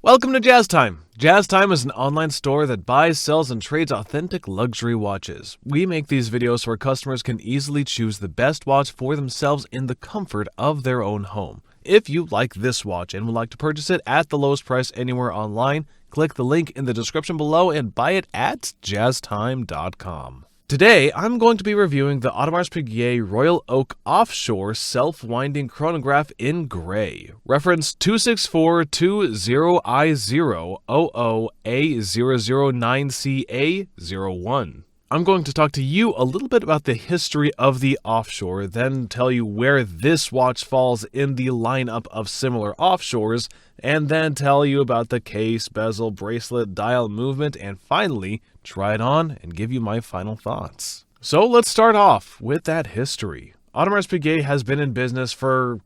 Welcome to Jazz Time. Jazz Time is an online store that buys, sells, and trades authentic luxury watches. We make these videos so our customers can easily choose the best watch for themselves in the comfort of their own home. If you like this watch and would like to purchase it at the lowest price anywhere online, click the link in the description below and buy it at jazztime.com. Today, I'm going to be reviewing the Audemars Piguet Royal Oak Offshore Self-Winding Chronograph in Gray. Reference 26420IO.OO.A009CA.01. I'm going to talk to you a little bit about the history of the Offshore, then tell you where this watch falls in the lineup of similar offshores, and then tell you about the case, bezel, bracelet, dial movement, and finally, try it on and give you my final thoughts. So let's start off with that history. Audemars Piguet has been in business for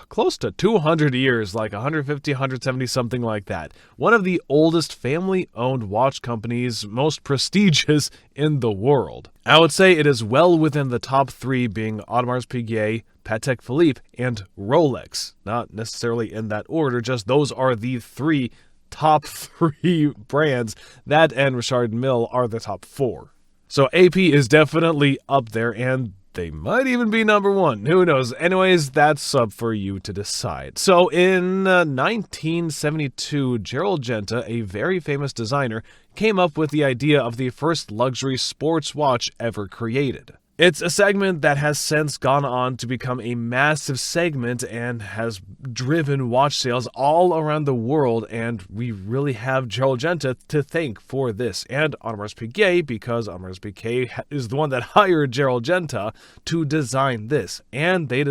close to 200 years, like 150, 170, something like that. One of the oldest family-owned watch companies, most prestigious in the world. I would say it is well within the top three, being Audemars Piguet, Patek Philippe, and Rolex. Not necessarily in that order, just those are the top three brands. That and Richard Mille are the top four. So AP is definitely up there, and they might even be number one. Who knows? Anyways, that's up for you to decide. So in 1972, Gerald Genta, a very famous designer, came up with the idea of the first luxury sports watch ever created. It's a segment that has since gone on to become a massive segment and has driven watch sales all around the world, and we really have Gerald Genta to thank for this, and Audemars Piguet, because Audemars Piguet is the one that hired Gerald Genta to design this, and they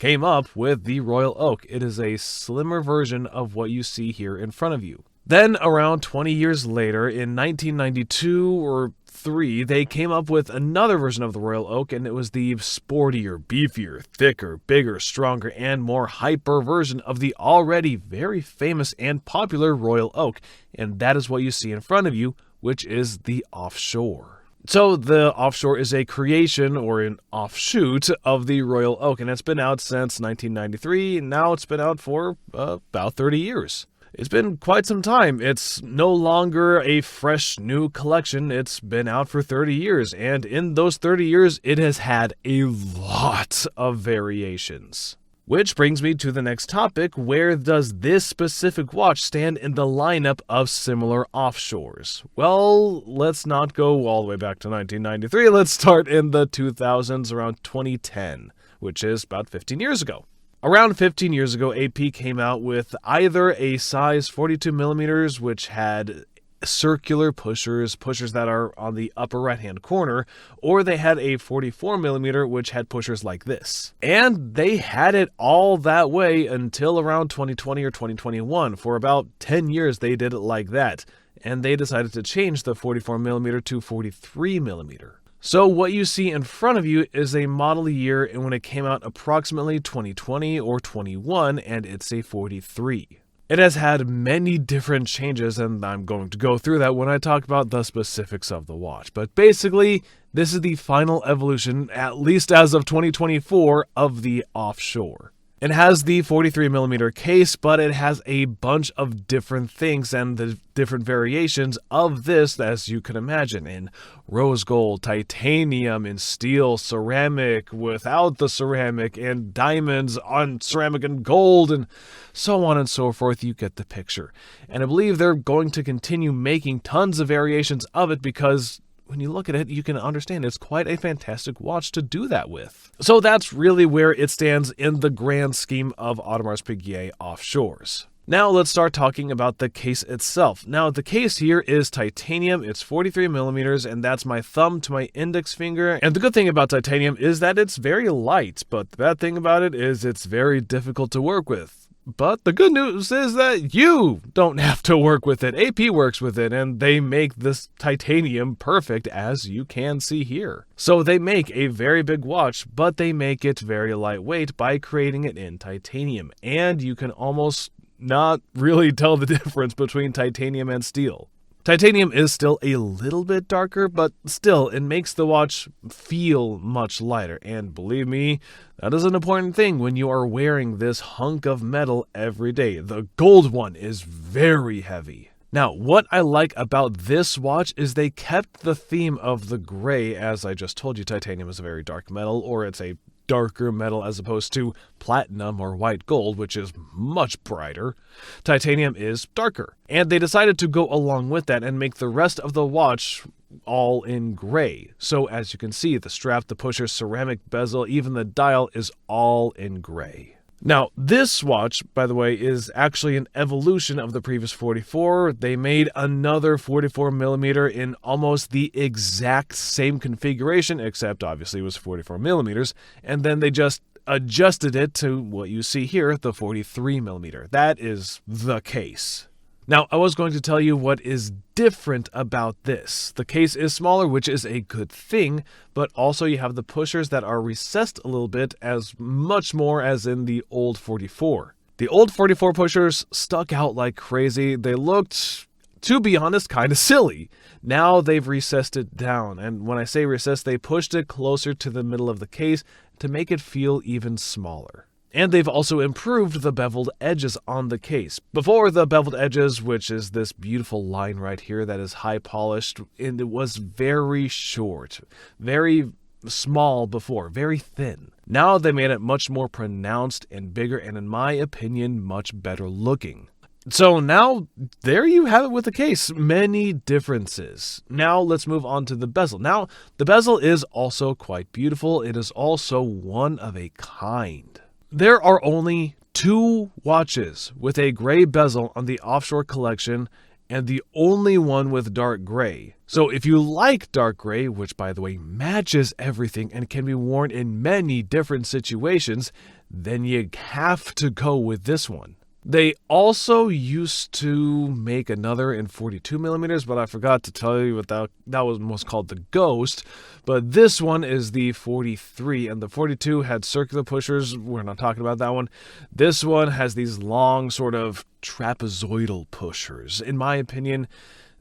came up with the Royal Oak. It is a slimmer version of what you see here in front of you. Then, around 20 years later, in 1992 or 3, they came up with another version of the Royal Oak, and it was the sportier, beefier, thicker, bigger, stronger, and more hyper version of the already very famous and popular Royal Oak, and that is what you see in front of you, which is the Offshore. So the Offshore is a creation or an offshoot of the Royal Oak, and it's been out since 1993, and now it's been out for about 30 years. It's been quite some time. It's no longer a fresh new collection. It's been out for 30 years, and in those 30 years, it has had a lot of variations. Which brings me to the next topic: where does this specific watch stand in the lineup of similar offshores? Well, let's not go all the way back to 1993. Let's start in the 2000s, around 2010, which is about 15 years ago. Around 15 years ago, AP came out with either a size 42mm, which had circular pushers that are on the upper right-hand corner, or they had a 44mm, which had pushers like this. And they had it all that way until around 2020 or 2021. For about 10 years, they did it like that. And they decided to change the 44mm to 43mm. So what you see in front of you is a model year and when it came out approximately 2020 or 21, and it's a 43. It has had many different changes, and I'm going to go through that when I talk about the specifics of the watch. But basically, this is the final evolution, at least as of 2024, of the Offshore. It has the 43mm case, but it has a bunch of different things and the different variations of this, as you can imagine, in rose gold, titanium, in steel, ceramic, without the ceramic, and diamonds on ceramic and gold, and so on and so forth. You get the picture. And I believe they're going to continue making tons of variations of it because when you look at it, you can understand it's quite a fantastic watch to do that with. So that's really where it stands in the grand scheme of Audemars Piguet Offshores. Now let's start talking about the case itself. Now the case here is titanium, it's 43mm, and that's my thumb to my index finger. And the good thing about titanium is that it's very light, but the bad thing about it is it's very difficult to work with. But the good news is that you don't have to work with it. AP works with it, and they make this titanium perfect, as you can see here. So they make a very big watch, but they make it very lightweight by creating it in titanium. And you can almost not really tell the difference between titanium and steel. Titanium is still a little bit darker, but still, it makes the watch feel much lighter. And believe me, that is an important thing when you are wearing this hunk of metal every day. The gold one is very heavy. Now, what I like about this watch is they kept the theme of the gray. As I just told you, titanium is a very dark metal, or it's a darker metal as opposed to platinum or white gold, which is much brighter. Titanium is darker. And they decided to go along with that and make the rest of the watch all in gray. So as you can see, the strap, the pusher, ceramic bezel, even the dial is all in gray. Now, this watch, by the way, is actually an evolution of the previous 44. They made another 44mm in almost the exact same configuration, except obviously it was 44mm, and then they just adjusted it to what you see here, the 43mm. That is the case. Now, I was going to tell you what is different about this. The case is smaller, which is a good thing, but also you have the pushers that are recessed a little bit, as much more as in the old 44. The old 44 pushers stuck out like crazy. They looked, to be honest, kind of silly. Now they've recessed it down, and when I say recessed, they pushed it closer to the middle of the case to make it feel even smaller. And they've also improved the beveled edges on the case. Before, the beveled edges, which is this beautiful line right here that is high polished, and it was very short, very small before, very thin. Now they made it much more pronounced and bigger, and in my opinion, much better looking. So now, there you have it with the case. Many differences. Now let's move on to the bezel. Now, the bezel is also quite beautiful. It is also one of a kind. There are only 2 watches with a gray bezel on the Offshore collection, and the only one with dark gray. So if you like dark gray, which by the way matches everything and can be worn in many different situations, then you have to go with this one. They also used to make another in 42mm, but I forgot to tell you what that was called, the Ghost. But this one is the 43, and the 42 had circular pushers. We're not talking about that one. This one has these long sort of trapezoidal pushers. In my opinion,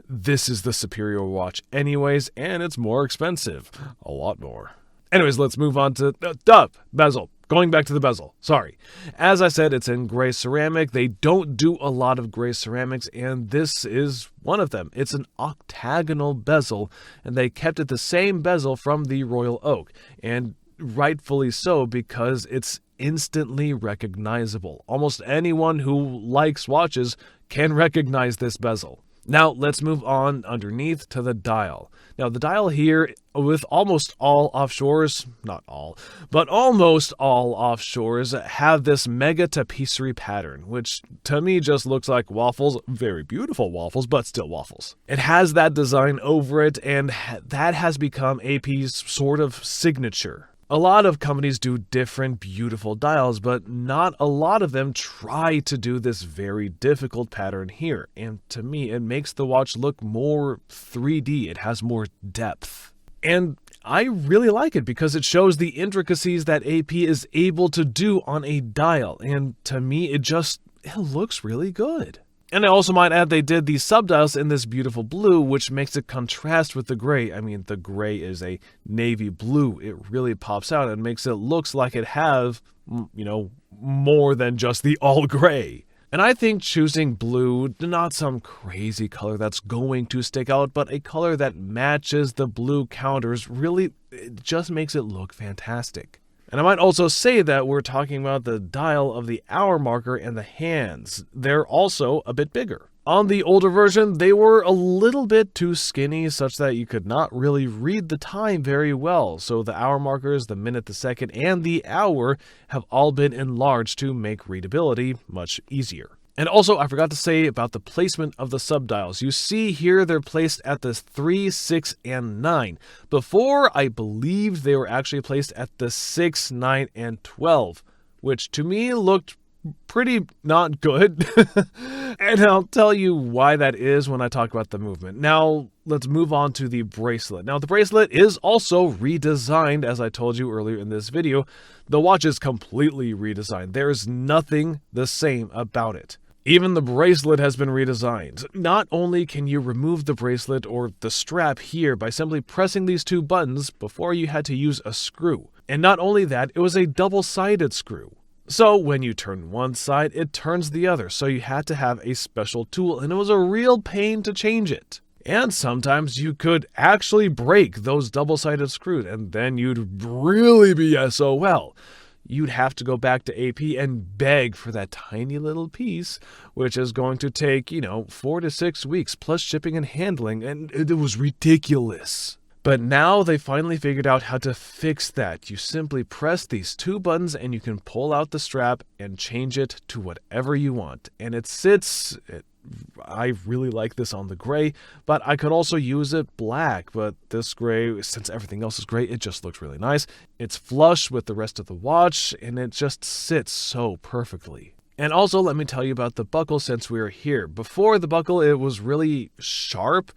this is the superior watch anyways, and it's more expensive. A lot more. Anyways, let's move on to bezel. Going back to the bezel, sorry. As I said, it's in gray ceramic. They don't do a lot of gray ceramics, and this is one of them. It's an octagonal bezel, and they kept it the same bezel from the Royal Oak, and rightfully so, because it's instantly recognizable. Almost anyone who likes watches can recognize this bezel. Now, let's move on underneath to the dial. Now, the dial here, with almost all offshores, not all, but almost all offshores, have this mega tapisserie pattern, which to me just looks like waffles. Very beautiful waffles, but still waffles. It has that design over it, and that has become AP's sort of signature. A lot of companies do different beautiful dials, but not a lot of them try to do this very difficult pattern here. And to me, it makes the watch look more 3D. It has more depth. And I really like it because it shows the intricacies that AP is able to do on a dial. And to me, it looks really good. And I also might add they did the subdials in this beautiful blue, which makes it contrast with the gray. I mean, the gray is a navy blue. It really pops out and makes it look like it has, more than just the all gray. And I think choosing blue, not some crazy color that's going to stick out, but a color that matches the blue counters, really, it just makes it look fantastic. And I might also say that we're talking about the dial of the hour marker and the hands. They're also a bit bigger. On the older version, they were a little bit too skinny, such that you could not really read the time very well. So the hour markers, the minute, the second, and the hour have all been enlarged to make readability much easier. And also, I forgot to say about the placement of the subdials. You see here they're placed at the 3, 6, and 9. Before, I believed they were actually placed at the 6, 9, and 12, which to me looked pretty not good. And I'll tell you why that is when I talk about the movement. Now, let's move on to the bracelet. Now, the bracelet is also redesigned, as I told you earlier in this video. The watch is completely redesigned. There's nothing the same about it. Even the bracelet has been redesigned. Not only can you remove the bracelet or the strap here by simply pressing these two buttons, before you had to use a screw. And not only that, it was a double-sided screw. So when you turn one side, it turns the other, so you had to have a special tool, and it was a real pain to change it. And sometimes you could actually break those double-sided screws, and then you'd really be SOL. You'd have to go back to AP and beg for that tiny little piece, which is going to take, 4 to 6 weeks, plus shipping and handling, and it was ridiculous. But now they finally figured out how to fix that. You simply press these two buttons and you can pull out the strap and change it to whatever you want. And it sits... I really like this on the gray, but I could also use it black. But this gray, since everything else is gray, it just looks really nice. It's flush with the rest of the watch, and it just sits so perfectly. And also, let me tell you about the buckle since we are here. Before the buckle, it was really sharp,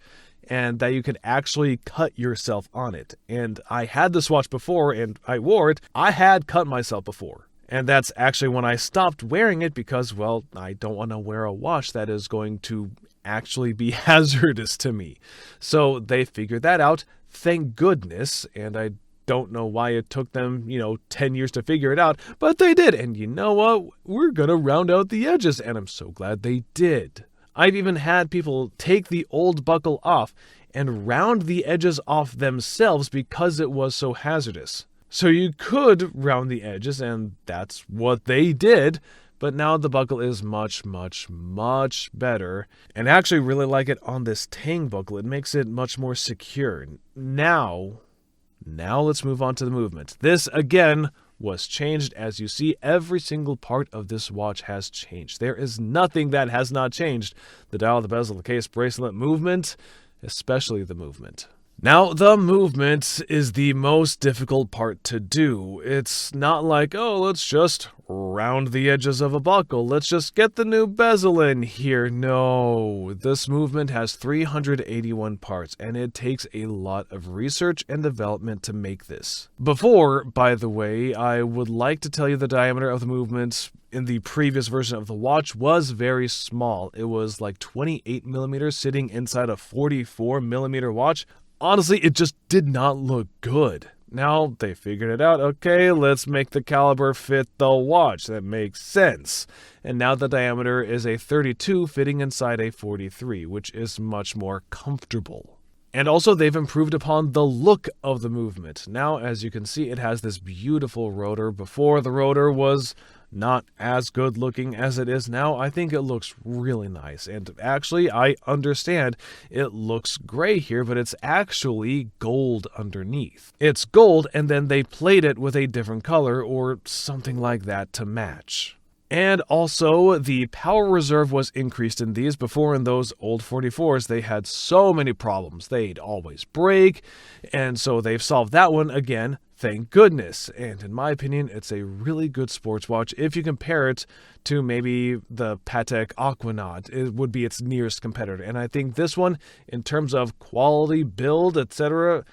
and that you could actually cut yourself on it. And I had this watch before, and I wore it. I had cut myself before. And that's actually when I stopped wearing it because, well, I don't want to wear a watch that is going to actually be hazardous to me. So they figured that out, thank goodness, and I don't know why it took them, 10 years to figure it out, but they did. And you know what? We're going to round out the edges, and I'm so glad they did. I've even had people take the old buckle off and round the edges off themselves because it was so hazardous. So you could round the edges, and that's what they did, but now the buckle is much, much, much better. And I actually really like it on this Tang buckle. It makes it much more secure. Now let's move on to the movement. This, again, was changed. As you see, every single part of this watch has changed. There is nothing that has not changed. The dial, the bezel, the case, bracelet, movement, especially the movement. Now, the movement is the most difficult part to do. It's not like, let's just round the edges of a buckle. Let's just get the new bezel in here. No, this movement has 381 parts, and it takes a lot of research and development to make this. Before, by the way, I would like to tell you the diameter of the movement in the previous version of the watch was very small. It was like 28 millimeters sitting inside a 44 millimeter watch. Honestly, it just did not look good. Now they figured it out. Okay, let's make the caliber fit the watch. That makes sense. And now the diameter is a 32 fitting inside a 43, which is much more comfortable. And also they've improved upon the look of the movement. Now, as you can see, it has this beautiful rotor. Before, the rotor was not as good looking as it is now. I think it looks really nice. And actually, I understand it looks gray here, but it's actually gold underneath. It's gold, and then they played it with a different color or something like that to match. And also, the power reserve was increased in these. Before, in those old 44s, they had so many problems. They'd always break, and so they've solved that one again. Thank goodness. And in my opinion, it's a really good sports watch. If you compare it to maybe the Patek Aquanaut, it would be its nearest competitor. And I think this one, in terms of quality, build, etc.,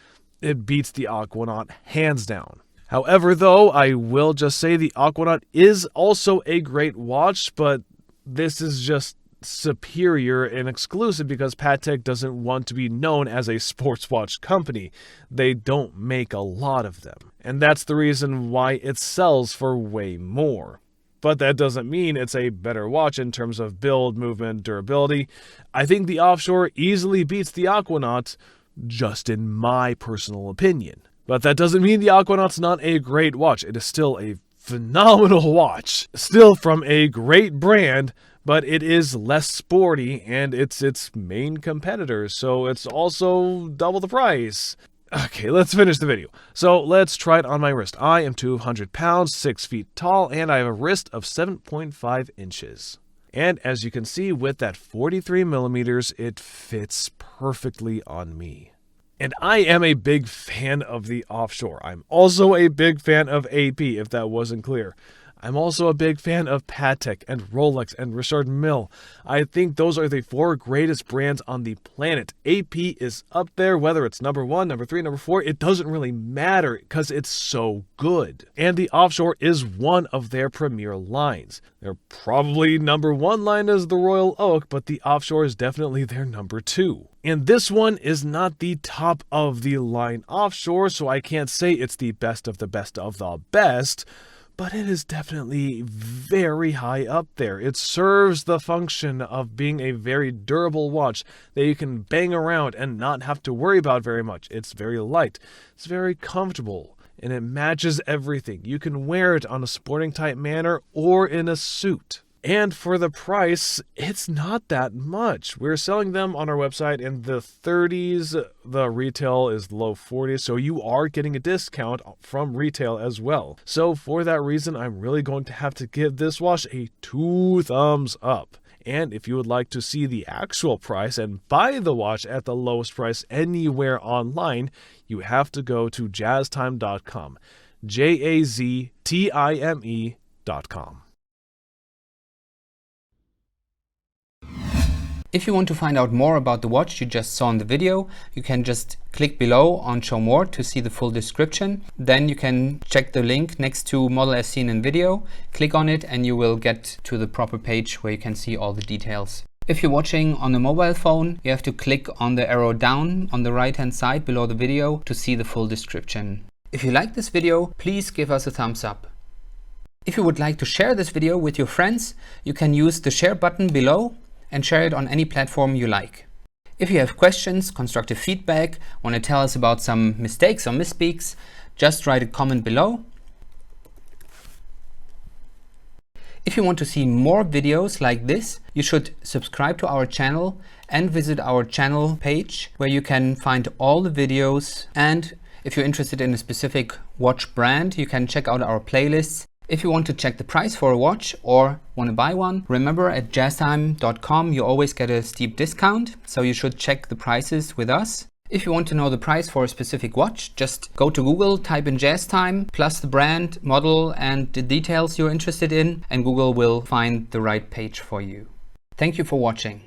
it beats the Aquanaut hands down. However, though, I will just say the Aquanaut is also a great watch, but this is just superior and exclusive because Patek doesn't want to be known as a sports watch company. They don't make a lot of them. And that's the reason why it sells for way more. But that doesn't mean it's a better watch in terms of build, movement, durability. I think the Offshore easily beats the Aquanaut, just in my personal opinion. But that doesn't mean the Aquanaut's not a great watch. It is still a phenomenal watch. Still from a great brand, but it is less sporty and it's its main competitor, so it's also double the price. Okay, let's finish the video. So let's try it on my wrist. I am 200 pounds, 6 feet tall, and I have a wrist of 7.5 inches. And as you can see, with that 43 millimeters, it fits perfectly on me. And I am a big fan of the Offshore. I'm also a big fan of AP, if that wasn't clear. I'm also a big fan of Patek and Rolex and Richard Mille. I think those are the 4 greatest brands on the planet. AP is up there, whether it's number 1, number 3, number 4, it doesn't really matter because it's so good. And the Offshore is one of their premier lines. Their probably number 1 line is the Royal Oak, but the Offshore is definitely their number 2. And this one is not the top of the line Offshore, so I can't say it's the best of the best of the best, but it is definitely very high up there. It serves the function of being a very durable watch that you can bang around and not have to worry about very much. It's very light, it's very comfortable, and it matches everything. You can wear it on a sporting type manner or in a suit. And for the price, it's not that much. We're selling them on our website in the 30s. The retail is low 40s, so you are getting a discount from retail as well. So for that reason, I'm really going to have to give this watch a 2 thumbs up. And if you would like to see the actual price and buy the watch at the lowest price anywhere online, you have to go to jazztime.com. JAZTIME.com. If you want to find out more about the watch you just saw in the video, you can just click below on Show More to see the full description. Then you can check the link next to Model as seen in video, click on it and you will get to the proper page where you can see all the details. If you're watching on a mobile phone, you have to click on the arrow down on the right hand side below the video to see the full description. If you like this video, please give us a thumbs up. If you would like to share this video with your friends, you can use the share button below and share it on any platform you like. If you have questions, constructive feedback, want to tell us about some mistakes or misspeaks, just write a comment below. If you want to see more videos like this, you should subscribe to our channel and visit our channel page where you can find all the videos. And if you're interested in a specific watch brand, you can check out our playlists. If you want to check the price for a watch or want to buy one, remember at jazztime.com you always get a steep discount, so you should check the prices with us. If you want to know the price for a specific watch, just go to Google, type in JazzTime, plus the brand, model and the details you're interested in, and Google will find the right page for you. Thank you for watching.